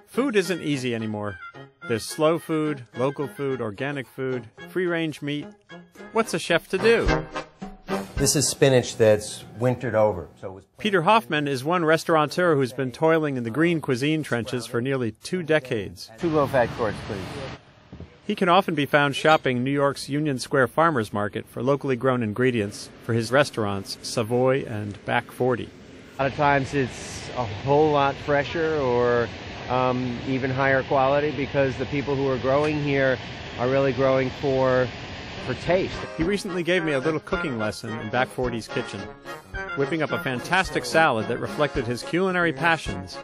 Food isn't easy anymore. There's slow food, local food, organic food, free-range meat. What's a chef to do? This is spinach that's wintered over. Peter Hoffman is one restaurateur who's been toiling in the green cuisine trenches for nearly 2 decades. 2 low-fat course, please. He can often be found shopping New York's Union Square Farmers Market for locally grown ingredients for his restaurants, Savoy and Back 40. A lot of times it's a whole lot fresher or even higher quality because the people who are growing here are really growing for taste. He recently gave me a little cooking lesson in Back 40's kitchen, whipping up a fantastic salad that reflected his culinary passions,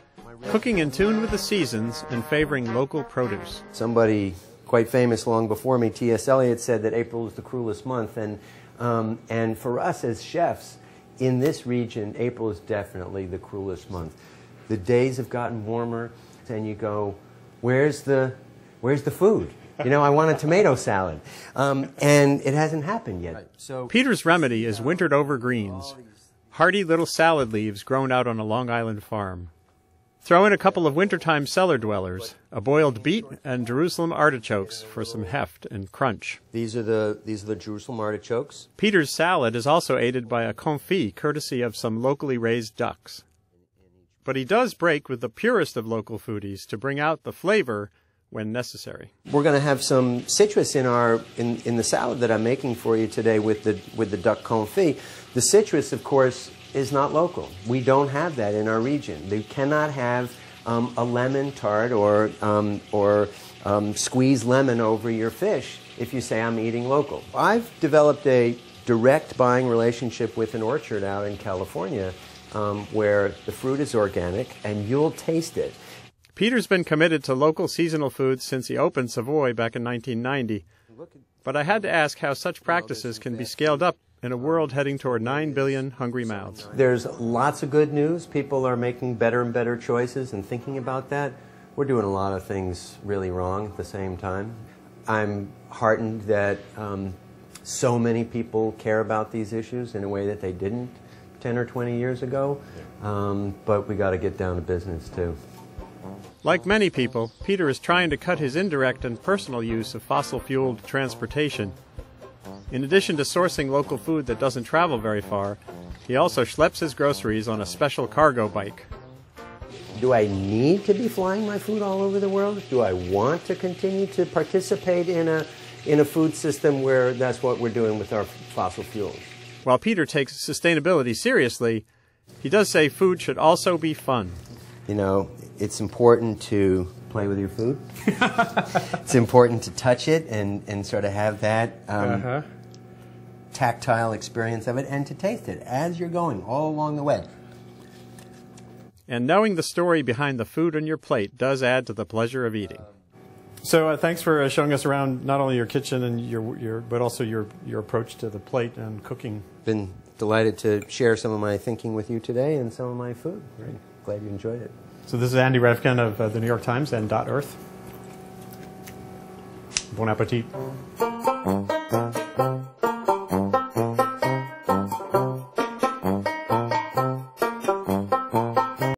cooking in tune with the seasons and favoring local produce. Somebody quite famous long before me, T.S. Eliot, said that April is the cruelest month, and for us as chefs in this region, April is definitely the cruelest month. The days have gotten warmer, and you go, where's the food? You know, I want a tomato salad. And it hasn't happened yet. So Peter's remedy is wintered over greens, hardy little salad leaves grown out on a Long Island farm. Throw in a couple of wintertime cellar dwellers, a boiled beet, and Jerusalem artichokes for some heft and crunch. These are the Jerusalem artichokes. Peter's salad is also aided by a confit courtesy of some locally raised ducks. But he does break with the purest of local foodies to bring out the flavor when necessary. We're going to have some citrus in the salad that I'm making for you today with the duck confit. The citrus, of course, is not local. We don't have that in our region. You cannot have a lemon tart or squeeze lemon over your fish if you say I'm eating local. I've developed a direct buying relationship with an orchard out in California where the fruit is organic and you'll taste it. Peter's been committed to local seasonal foods since he opened Savoy back in 1990. But I had to ask how such practices can be scaled up in a world heading toward 9 billion hungry mouths. There's lots of good news. People are making better and better choices and thinking about that. We're doing a lot of things really wrong at the same time. I'm heartened that so many people care about these issues in a way that they didn't 10 or 20 years ago. But we got to get down to business too. Like many people, Peter is trying to cut his indirect and personal use of fossil-fueled transportation. In addition to sourcing local food that doesn't travel very far, he also schleps his groceries on a special cargo bike. Do I need to be flying my food all over the world? Do I want to continue to participate in a food system where that's what we're doing with our fossil fuels? While Peter takes sustainability seriously, he does say food should also be fun. You know, it's important to play with your food. It's important to touch it and sort of have that tactile experience of it and to taste it as you're going all along the way. And knowing the story behind the food on your plate does add to the pleasure of eating. So thanks for showing us around not only your kitchen and but also your approach to the plate and cooking. Been delighted to share some of my thinking with you today and some of my food. Very glad you enjoyed it. So this is Andy Revkin of the New York Times and .earth. Bon appetit.